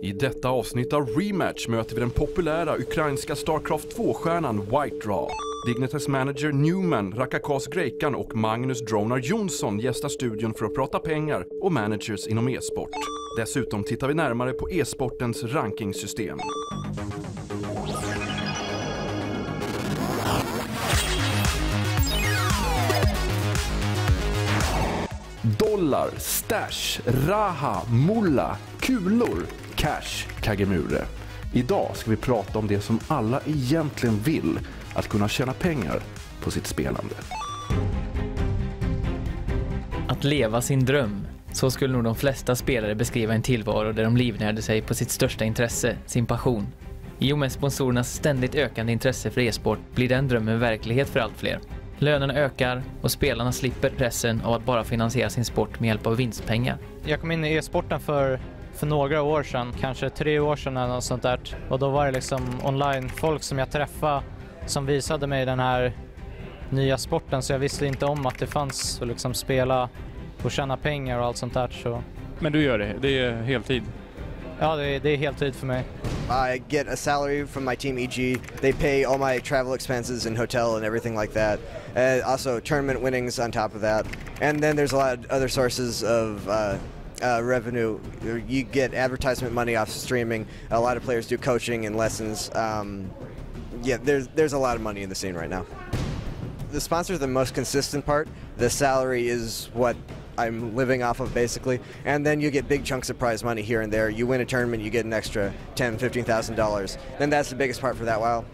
I detta avsnitt av Rematch möter vi den populära ukrainska StarCraft 2-stjärnan White Draw. Dignitas manager Newman, Rakakas Greikan och Magnus Dronar Jonsson gästar studion för att prata pengar och managers inom e-sport. Dessutom tittar vi närmare på e-sportens rankingsystem. Dollar, stash, raha, mulla, kulor, cash, kagemure. Idag ska vi prata om det som alla egentligen vill, att kunna tjäna pengar på sitt spelande. Att leva sin dröm. Så skulle nog de flesta spelare beskriva en tillvaro där de livnärde sig på sitt största intresse, sin passion. I och med sponsorernas ständigt ökande intresse för e-sport blir den drömmen verklighet för allt fler. Lönerna ökar och spelarna slipper pressen av att bara finansiera sin sport med hjälp av vinstpengar. Jag kom in i e-sporten för några år sedan, kanske 3 år sedan eller något sånt där. Och då var det liksom online folk som jag träffade som visade mig den här nya sporten, så jag visste inte om att det fanns att liksom spela och tjäna pengar och allt sånt där. Så. Men du gör det? Det är heltid? Ja, det är heltid för mig. I get a salary from my team EG. They pay all my travel expenses and hotel and everything like that. Also tournament winnings on top of that. And then there's a lot of other sources of revenue. You get advertisement money off streaming. A lot of players do coaching and lessons. Yeah, there's a lot of money in the scene right now. The sponsors are the most consistent part. The salary is what I'm living off of basically, and then you get big chunks of prize money here and there. You win a tournament, you get an extra $10,000-$15,000. Then that's the biggest part for that while.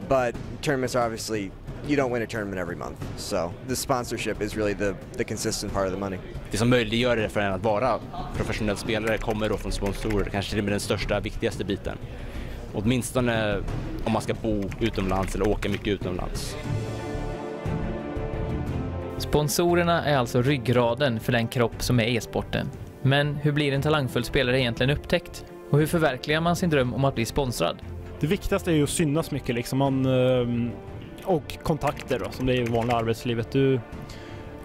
But tournaments are obviously, you don't win a tournament every month. So the sponsorship is really the consistent part of the money. Det som möjliggör det för en att vara professionell spelare kommer då från sponsorer, kanske till och med den största, viktigaste biten. Åtminstone om man ska bo utomlands eller åka mycket utomlands. Sponsorerna är alltså ryggraden för den kropp som är e-sporten. Men hur blir en talangfull spelare egentligen upptäckt? Och hur förverkligar man sin dröm om att bli sponsrad? Det viktigaste är ju att synas mycket liksom. Och kontakter då, som det är i vanliga arbetslivet.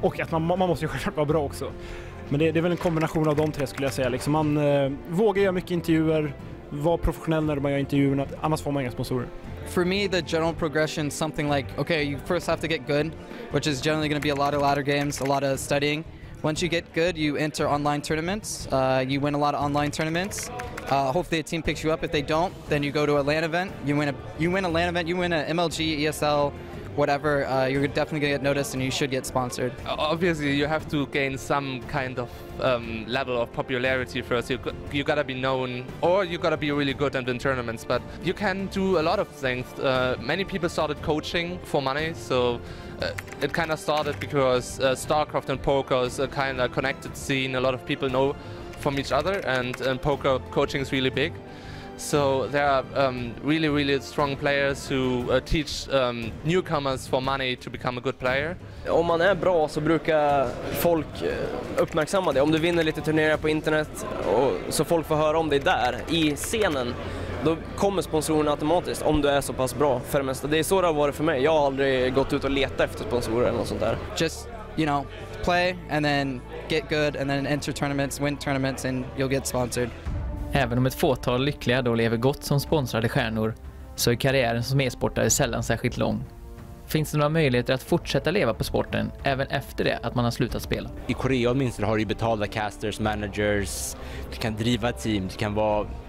Och att man måste ju självklart vara bra också. Men det är väl en kombination av de tre skulle jag säga. Liksom man vågar göra mycket intervjuer, vara professionell när man gör intervjuerna, annars får man inga sponsorer. For me, the general progression is something like, okay, you first have to get good, which is generally going to be a lot of ladder games, a lot of studying. Once you get good, you enter online tournaments. You win a lot of online tournaments. Hopefully a team picks you up. If they don't, then you go to a LAN event. You win a LAN event, you win a MLG, ESL, whatever, you're definitely going to get noticed and you should get sponsored. Obviously, you have to gain some kind of level of popularity first. You got to be known, or you got to be really good in tournaments, but you can do a lot of things. Many people started coaching for money, so it kind of started because StarCraft and poker is a kind of connected scene. A lot of people know from each other, and poker coaching is really big. So there are really, really strong players who teach newcomers for money to become a good player. Om man är bra så brukar folk uppmärksamma det. Om du vinner lite turneringar på internet och så folk får höra om dig där i scenen, då kommer sponsorerna automatiskt om du är så pass bra för det mesta. Det är så det har varit för mig. Jag har aldrig gått ut och letat efter sponsorer eller något sånt där. Just, you know, play and then get good and then enter tournaments, win tournaments and you'll get sponsored. Även om ett fåtal lyckliga då lever gott som sponsrade stjärnor, så är karriären som e-sportare sällan särskilt lång. Finns det några möjligheter att fortsätta leva på sporten även efter det att man har slutat spela? I Korea åtminstone har du betalda casters, managers, du kan driva ett team,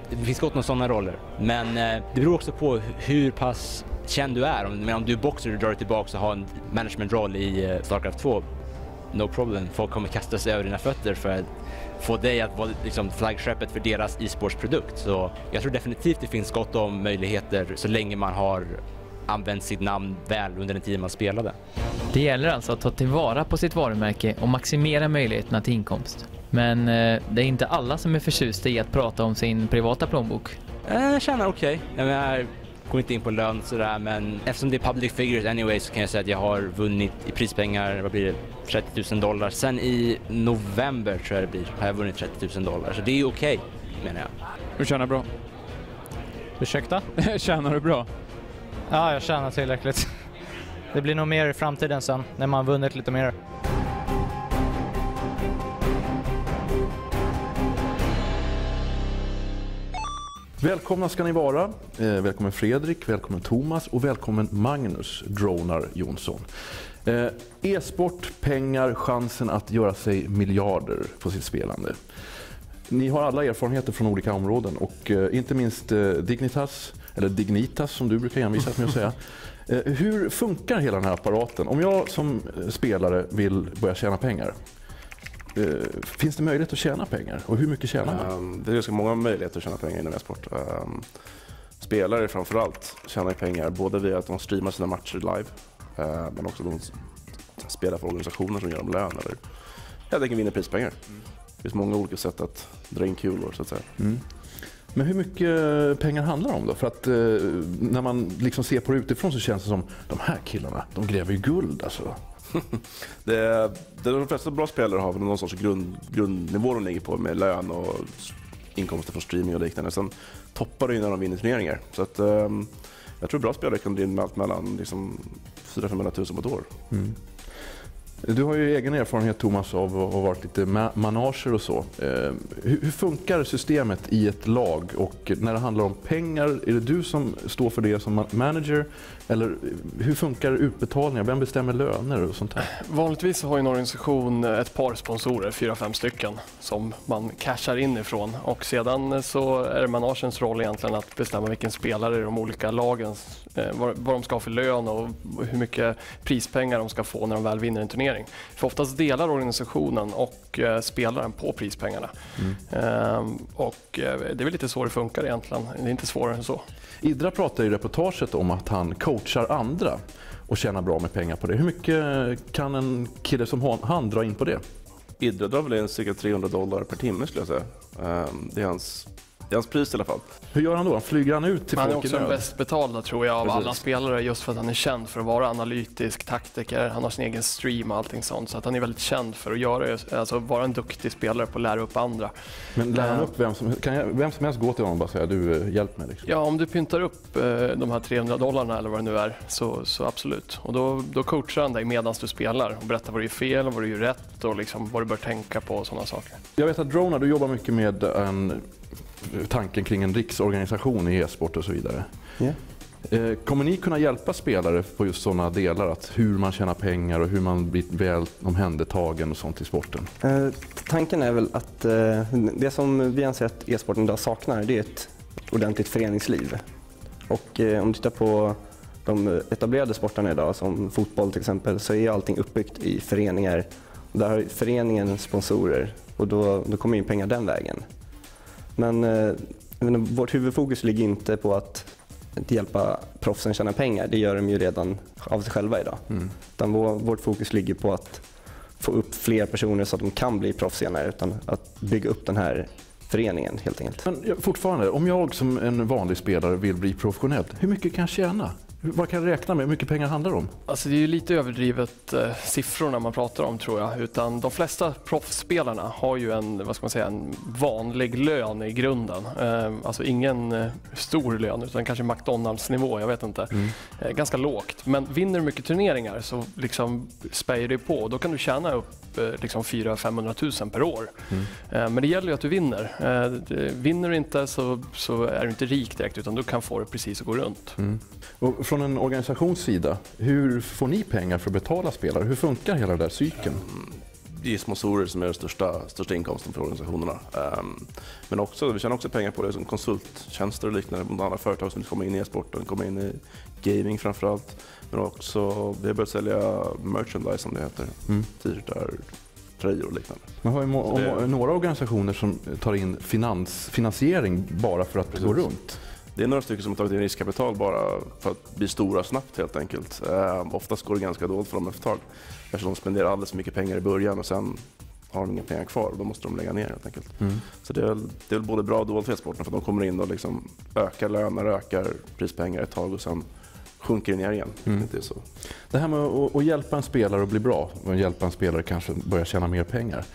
det finns gott några sådana roller. Men det beror också på hur pass känd du är. Om du är boxer och drar dig tillbaka och har en managementroll i StarCraft 2, no problem. Folk kommer kasta sig över dina fötter för att få dig att vara liksom flaggskeppet för deras e-sportsprodukt. Så jag tror definitivt det finns gott om möjligheter så länge man har använt sitt namn väl under den tid man spelade. Det gäller alltså att ta tillvara på sitt varumärke och maximera möjligheterna till inkomst. Men det är inte alla som är förtjusta i att prata om sin privata plånbok. Jag känner okej. Jag går inte in på lön sådär, men eftersom det är public figures anyway så kan jag säga att jag har vunnit i prispengar, vad blir det, $30,000. Sen i november tror jag det blir, har jag vunnit $30,000. Så det är okej, menar jag. Du tjänar bra. Ursäkta? Tjänar du bra? Ja, jag tjänar tillräckligt. Det blir nog mer i framtiden sen, när man vunnit lite mer. Välkomna ska ni vara. Välkommen Fredrik, välkommen Thomas och välkommen Magnus Dronar Jonsson. E-sport, pengar, chansen att göra sig miljarder på sitt spelande. Ni har alla erfarenheter från olika områden och inte minst Dignitas som du brukar envisas med att säga. Hur funkar hela den här apparaten? Om jag som spelare vill börja tjäna pengar, finns det möjlighet att tjäna pengar? Och hur mycket tjänar man? Det är ganska många möjligheter att tjäna pengar inom e-sport. Spelare framförallt tjänar pengar både via att de streamar sina matcher live, men också de spelar för organisationer som gör dem lön eller helt enkelt vinner prispengar. Det finns många olika sätt att dra in kulor så att säga. Men hur mycket pengar handlar det om då? För att när man liksom ser på det utifrån så känns det som de här killarna, de gräver ju guld alltså. De flesta bra spelare har någon sorts grundnivå de ligger på med lön och inkomster från streaming och liknande. Sen toppar det ju när de vinner turneringar. Så att, jag tror bra spelare kan bli allt mellan liksom 400-500 000 på ett år. Du har ju egen erfarenhet, Thomas, av att ha varit lite manager och så. Hur funkar systemet i ett lag? Och när det handlar om pengar, är det du som står för det som manager? Eller hur funkar utbetalningar? Vem bestämmer löner och sånt här? Vanligtvis har en organisation ett par sponsorer, 4-5 stycken, som man cashar in ifrån. Och sedan så är det managerns roll egentligen att bestämma vilken spelare i de olika lagen, vad de ska ha för lön och hur mycket prispengar de ska få när de väl vinner en turnering. För oftast delar organisationen och spelaren på prispengarna. Och det är väl lite så det funkar egentligen. Det är inte svårare än så. Idra pratar i reportaget om att han coachar andra och tjänar bra med pengar på det. Hur mycket kan en kille som han dra in på det? Idra drar väl in cirka $300 per timme skulle jag säga. Det är hans pris i alla fall. Hur gör han då? Flyger han ut till folk i nöd? Han är också den bäst betalda tror jag av alla spelare just för att han är känd för att vara analytisk, taktiker. Han har sin egen stream och allting sånt. Så att han är väldigt känd för att göra, alltså vara en duktig spelare på att lära upp andra. Men lär han upp vem som helst gå till honom och bara säga du hjälp mig? Liksom. Ja, om du pyntar upp de här $300 eller vad det nu är så absolut. Och då coachar han dig medan du spelar och berättar vad du gör fel och vad du gör rätt och liksom vad du bör tänka på och sådana saker. Jag vet att Dronar, du jobbar mycket med tanken kring en riksorganisation i e-sport och så vidare. Kommer ni kunna hjälpa spelare på just sådana delar, att hur man tjänar pengar och hur man blir väl omhändertagen och sånt i sporten? Tanken är väl att det som vi anser att e-sporten idag saknar, det är ett ordentligt föreningsliv. Och om du tittar på de etablerade sporterna idag som fotboll till exempel, så är allting uppbyggt i föreningar. Och där har föreningen sponsorer och då kommer in pengar den vägen. Men vårt huvudfokus ligger inte på att hjälpa proffsen tjäna pengar. Det gör de ju redan av sig själva idag. Utan vårt fokus ligger på att få upp fler personer så att de kan bli proffs senare, utan att bygga upp den här föreningen helt enkelt. Men fortfarande, om jag som en vanlig spelare vill bli professionell, hur mycket kan jag tjäna? Vad kan jag räkna med? Hur mycket pengar handlar det om? Alltså det är ju lite överdrivet siffrorna man pratar om tror jag. Utan de flesta proffsspelarna har ju en vanlig lön i grunden. Alltså ingen stor lön utan kanske McDonalds-nivå, jag vet inte. Ganska lågt. Men vinner du mycket turneringar så liksom spär det på. Då kan du tjäna upp liksom 400-500 000 per år. Men det gäller ju att du vinner. Vinner du inte så är du inte rik direkt, utan du kan få det precis att gå runt. Och från en organisations sida, hur får ni pengar för att betala spelare? Hur funkar hela den där cykeln? Det är sponsorer som är den största inkomsten för organisationerna. Men också, vi tjänar också pengar på det som konsulttjänster och liknande. Andra företag som vill komma in i e-sporten, komma in i gaming framförallt. Men också, vi har börjat sälja merchandise som det heter. T-shirtar, tröjor och liknande. Man har ju några organisationer som tar in finansiering bara för att gå runt. Det är några stycken som har tagit in riskkapital bara för att bli stora snabbt helt enkelt. Oftast går det ganska dåligt för dem efter ett tag. Eftersom de spenderar alldeles för mycket pengar i början och sen har de inga pengar kvar och då måste de lägga ner helt enkelt. Så det är väl både bra och dåligt för e-sporten, för de kommer in och liksom ökar löner, ökar prispengar ett tag och sen sjunker det ner igen. Det är så. Det här med att hjälpa en spelare att bli bra och hjälpa en spelare kanske börja tjäna mer pengar.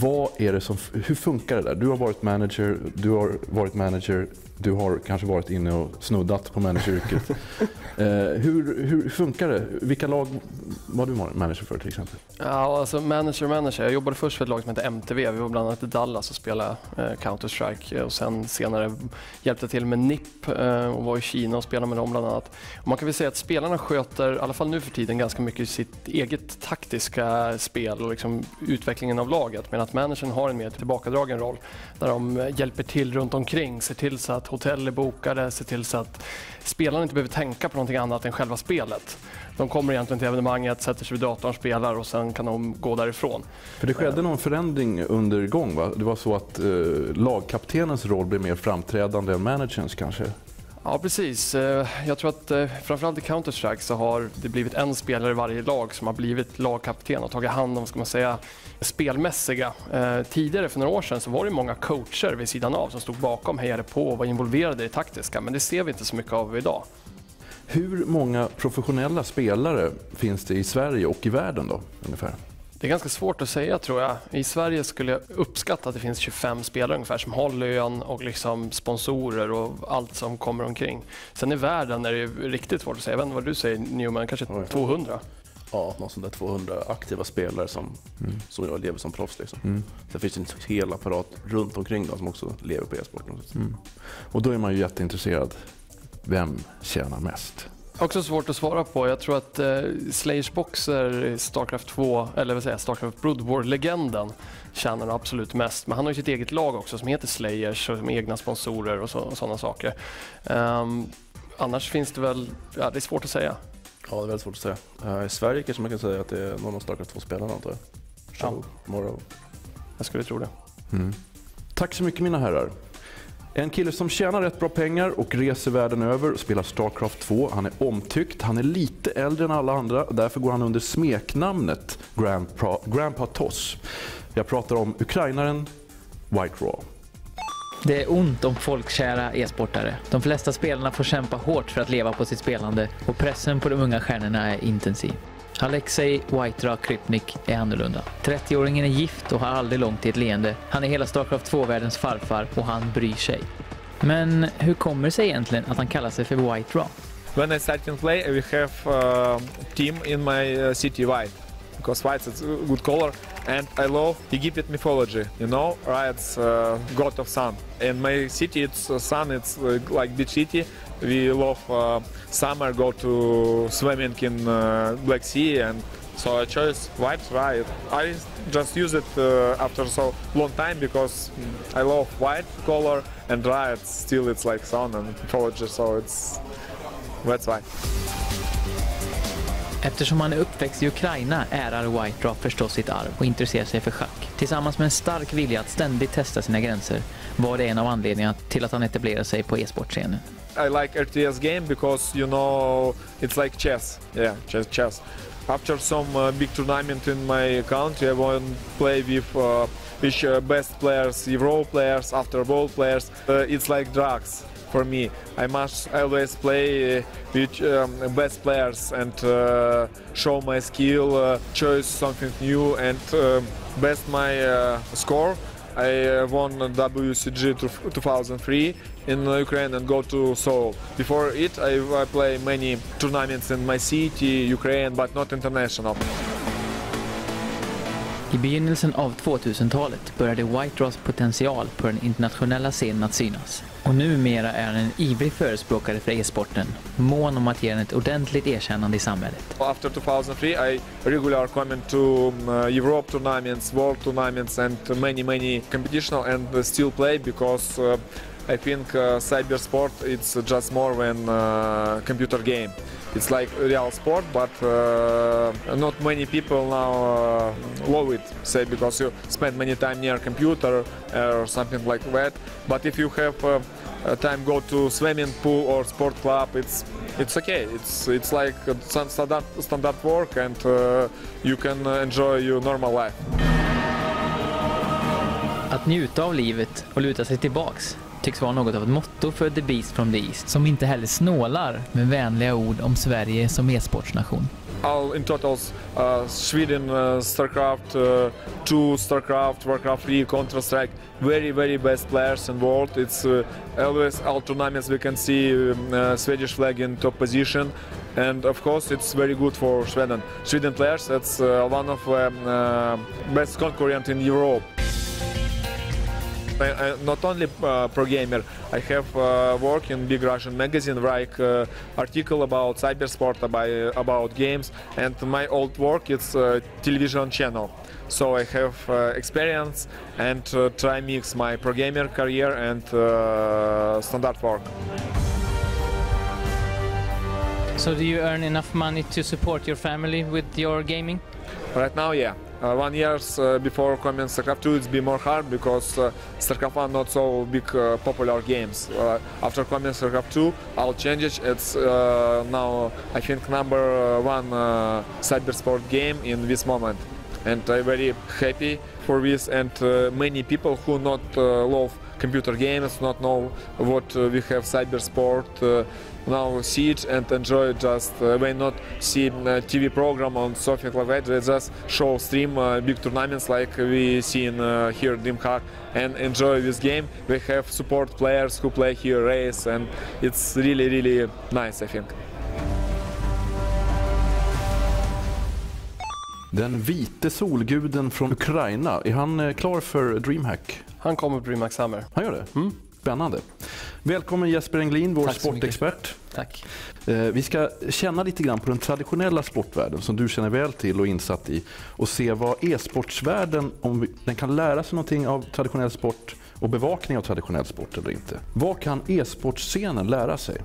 Vad är det hur funkar det där? Du har varit manager Du har kanske varit inne och snuddat på manageryrket. Hur funkar det? Vilka lag var du manager för till exempel? Ja, alltså manager. Jag jobbade först för ett lag som heter MTV. Vi var bland annat i Dallas och spelade Counter-Strike och sen senare hjälpte till med NIP och var i Kina och spelade med dem bland annat. Och man kan väl säga att spelarna sköter, i alla fall nu för tiden, ganska mycket sitt eget taktiska spel och liksom utvecklingen av laget, medan att managern har en mer tillbakadragen roll där de hjälper till runt omkring, ser till så att hotell är bokade, ser till så att spelarna inte behöver tänka på någonting annat än själva spelet. De kommer egentligen till evenemanget, sätter sig vid datorn, spelar och sen kan de gå därifrån. För det skedde någon förändring under gång, va? Det var så att lagkaptenens roll blev mer framträdande än managerns kanske? Ja, precis. Jag tror att framförallt i Counter-Strike så har det blivit en spelare i varje lag som har blivit lagkapten och tagit hand om, ska man säga, spelmässiga. Tidigare för några år sedan så var det många coacher vid sidan av som stod bakom, hejade på och var involverade i taktiska, men det ser vi inte så mycket av idag. Hur många professionella spelare finns det i Sverige och i världen då, ungefär? Det är ganska svårt att säga, tror jag. I Sverige skulle jag uppskatta att det finns 25 spelare ungefär som har lön och liksom sponsorer och allt som kommer omkring. Sen i världen är det ju riktigt svårt att säga. Jag vet inte vad du säger, Newman, kanske 200? Ja, någon sån där 200 aktiva spelare som jag lever som proffs liksom. Sen finns det en hel apparat runt omkring dem som också lever på e-sporten. Och då är man ju jätteintresserad. Vem tjänar mest? Också svårt att svara på. Jag tror att Slayers Boxer, Starcraft 2, eller vad säger jag, Starcraft Brood War-legenden tjänar absolut mest. Men han har ju sitt eget lag också som heter Slayers och som egna sponsorer och sådana saker. Annars finns det väl, ja, det är svårt att säga. Ja, det är väldigt svårt att säga. I Sverige kanske man kan säga att det är någon av Starcraft 2-spelarna, antar jag. Ja. Jag skulle tro det. Tack så mycket, mina herrar. En kille som tjänar rätt bra pengar och reser världen över och spelar Starcraft 2. Han är omtyckt, han är lite äldre än alla andra. Därför går han under smeknamnet Grandpa Toss. Jag pratar om ukrainaren White Raw. Det är ont om folkkära e-sportare. De flesta spelarna får kämpa hårt för att leva på sitt spelande och pressen på de unga stjärnorna är intensiv. Alexej White Raw Krypnik är annorlunda. 30-åringen är gift och har aldrig långt till ett leende. Han är hela Starcraft 2-världens farfar och han bryr sig. Men hur kommer det sig egentligen att han kallar sig för White Raw? When I start to play, we have a team in my city white. Because white is a good color and I love Egyptian mythology. You know, Riot's god of sun. In my city it's sun, it's like beach city. We love summer, go to swimming in Black Sea, and so I chose White Riot. I just use it after so long time because I love white color and Riot still it's like sun and mythology, so that's why. Eftersom han är uppväxt i Ukraina ärar White Raw förstås sitt arv och intresserar sig för schack. Tillsammans med en stark vilja att ständigt testa sina gränser var det en av anledningarna till att han etablerade sig på e-sportscenen. I like RTS game because, you know, it's like chess. Yeah, chess. After some big tournament in my country, I want to play with best players, Euro players, after ball players. It's like drugs for me. I must always play with best players and show my skill, choose something new and best my score. I won WCG 2003 in Ukraine and go to Seoul. Before it, I play many tournaments in my city, Ukraine, but not international. I begynnelsen av 2000-talet började White Raws potential på den internationella scenen att synas. Och numera är han en ivrig förespråkare för e-sporten, mån om att ge den ett ordentligt erkännande i samhället. After 2003, I regularly coming to Europe tournaments, world tournaments and many competition and still play because I think cybersport it's just more than computer game. It's like real sport, but not many people now love it, say, because you spend many time near computer or something like that. But if you have time go to swimming pool or sport club, it's okay. It's like standard work, and you can enjoy your normal life. Att njuta av livet och luta sig tillbaks tycks vara något av ett motto för The Beast from the East, som inte heller snålar med vänliga ord om Sverige som e-sportsnation. all in totals Sweden StarCraft 2, StarCraft, Warcraft 3, Counter-Strike, very best players in the world. It's always all tournaments we can see Swedish flag in top position, and of course it's very good for Sweden. Sweden players, that's one of best concurrent in Europe. I'm not only pro gamer, I have work in big Russian magazine, write article about cybersport, about games, and my old work is television channel. So I have experience and try mix my pro gamer career and standard work. So do you earn enough money to support your family with your gaming? Right now, yeah. 1 year before coming StarCraft 2, it's been more hard because StarCraft 1 not so big popular games. After coming StarCraft 2, I'll change it. It's now I think number 1 cybersport game in this moment, and I'm very happy for this. And many people who not love computer games, not know what we have cybersport. Now see it and enjoy it. Just they not see a TV program on something like that. They just show stream big tournaments like we see in here DreamHack and enjoy this game. We have support players who play here race, and it's really nice, I think. Den vite solguden från Ukraina, är han klar för DreamHack? Han kommer på DreamHack Summer. Han gör det? Spännande. Välkommen Jesper Englin, vår sportexpert. Tack. Vi ska känna lite grann på den traditionella sportvärlden som du känner väl till och insatt i, och se vad e-sportsvärlden, om den kan lära sig någonting av traditionell sport och bevakning av traditionell sport eller inte. Vad kan e-sportscenen lära sig?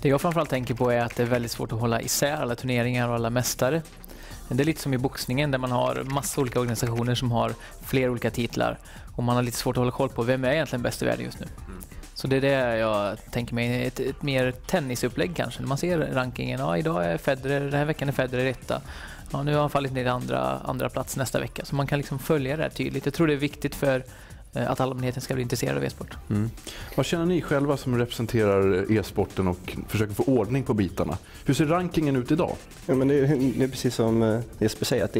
Det jag framförallt tänker på är att det är väldigt svårt att hålla isär alla turneringar och alla mästare. Det är lite som i boxningen där man har massa olika organisationer som har flera olika titlar och man har lite svårt att hålla koll på vem är egentligen bäst i världen just nu. Så det är det jag tänker mig, ett mer tennisupplägg kanske. När man ser rankingen, ja idag är Federer, den här veckan är Federer etta. Ja, nu har han fallit ner i andra plats nästa vecka. Så man kan liksom följa det här tydligt. Jag tror det är viktigt för att allmänheten ska bli intresserad av e-sport. Vad känner ni själva som representerar e-sporten och försöker få ordning på bitarna? Hur ser rankingen ut idag? Ja, men det är precis som Jesper säger, att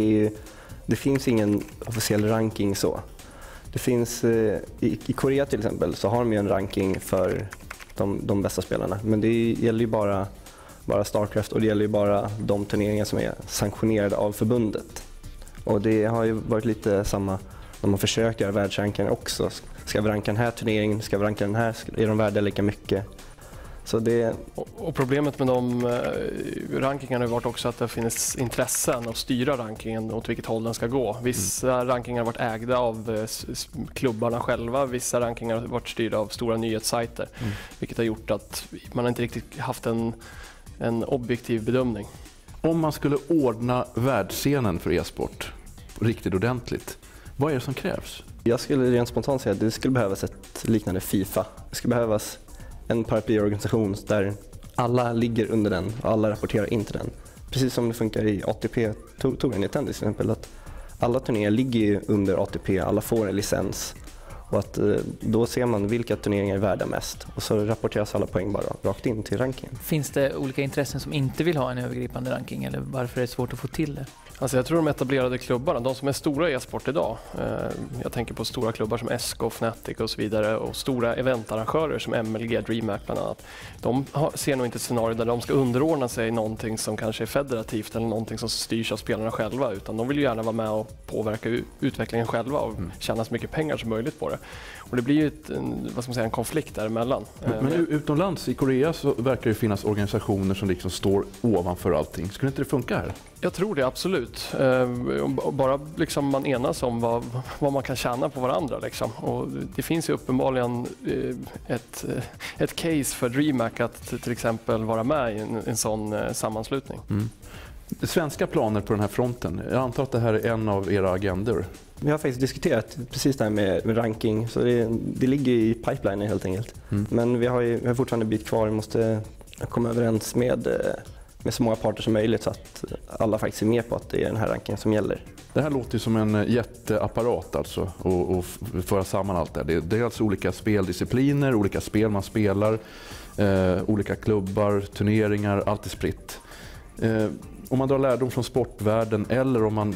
det finns ingen officiell ranking så. Det finns i Korea till exempel så har de ju en ranking för de bästa spelarna, men det gäller ju bara StarCraft, och det gäller ju bara de turneringar som är sanktionerade av förbundet. Och det har ju varit lite samma när man försöker världsranken också. Ska vi ranka den här turneringen, ska vi ranka den här, är de värda lika mycket? Så det... Och problemet med de rankingarna har varit också att det finns intressen att styra rankingen åt vilket håll den ska gå. Vissa rankingar har varit ägda av klubbarna själva, vissa rankingar har varit styrda av stora nyhetssajter, vilket har gjort att man inte riktigt haft en objektiv bedömning. Om man skulle ordna världsscenen för e-sport riktigt ordentligt, vad är det som krävs? Jag skulle rent spontant säga att det skulle behövas ett liknande FIFA. Det skulle behövas en paraplyorganisation där alla ligger under den och alla rapporterar in till den. Precis som det funkar i ATP-touren i tennis till exempel. Att alla turneringar ligger under ATP, alla får en licens. Och att då ser man vilka turneringar är värda mest. Och så rapporteras alla poäng bara rakt in till rankingen. Finns det olika intressen som inte vill ha en övergripande ranking, eller varför är det svårt att få till det? Alltså jag tror de etablerade klubbarna, de som är stora i e-sport idag, jag tänker på stora klubbar som SK, Fnatic och så vidare, och stora eventarrangörer som MLG, DreamHack bland annat, de ser nog inte ett scenario där de ska underordna sig någonting som kanske är federativt eller någonting som styrs av spelarna själva, utan de vill ju gärna vara med och påverka utvecklingen själva och tjäna så mycket pengar som möjligt på det. Och det blir ju en konflikt däremellan. Men utomlands i Korea så verkar det finnas organisationer som liksom står ovanför allting. Skulle inte det funka här? Jag tror det absolut. Bara liksom man enas om vad man kan tjäna på varandra. Liksom. Och det finns ju uppenbarligen ett case för DreamHack att till exempel vara med i en sån sammanslutning. Svenska planer på den här fronten. Jag antar att det här är en av era agendor. Vi har faktiskt diskuterat precis det här med ranking, så det ligger i pipelinen helt enkelt. Men vi har fortfarande en bit kvar. Vi måste komma överens med så många parter som möjligt så att alla faktiskt är med på att det är den här rankingen som gäller. Det här låter ju som en jätteapparat alltså, och föra samman allt det. Det är alltså olika speldiscipliner, olika spel man spelar, olika klubbar, turneringar, allt är spritt. Om man drar lärdom från sportvärlden eller om man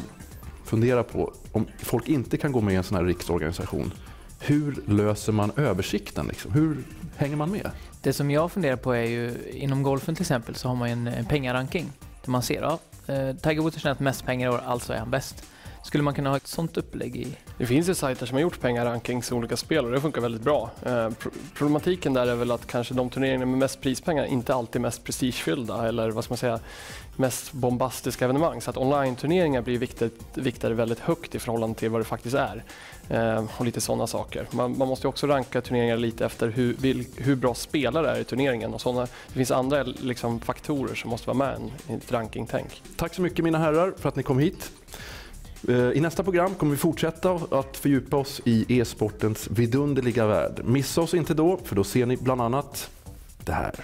funderar på om folk inte kan gå med i en sån här riksorganisation, hur löser man översikten? Liksom? Hur hänger man med? Det som jag funderar på är ju, inom golfen till exempel så har man en pengaranking där man ser, Tiger Woods har tjänat mest pengar i år, alltså är han bäst. Skulle man kunna ha ett sånt upplägg i? Det finns ju sajter som har gjort pengarankings i olika spel och det funkar väldigt bra. Problematiken där är väl att kanske de turneringarna med mest prispengar inte alltid är mest prestigefyllda eller vad ska man säga, mest bombastiska evenemang. Så att online-turneringar blir viktade väldigt högt i förhållande till vad det faktiskt är. Och lite sådana saker. Man måste också ranka turneringar lite efter hur bra spelare är i turneringen. Och det finns andra liksom, faktorer som måste vara med i ett rankingtänk. Tack så mycket mina herrar för att ni kom hit. I nästa program kommer vi fortsätta att fördjupa oss i e-sportens vidunderliga värld. Missa oss inte då, för då ser ni bland annat det här.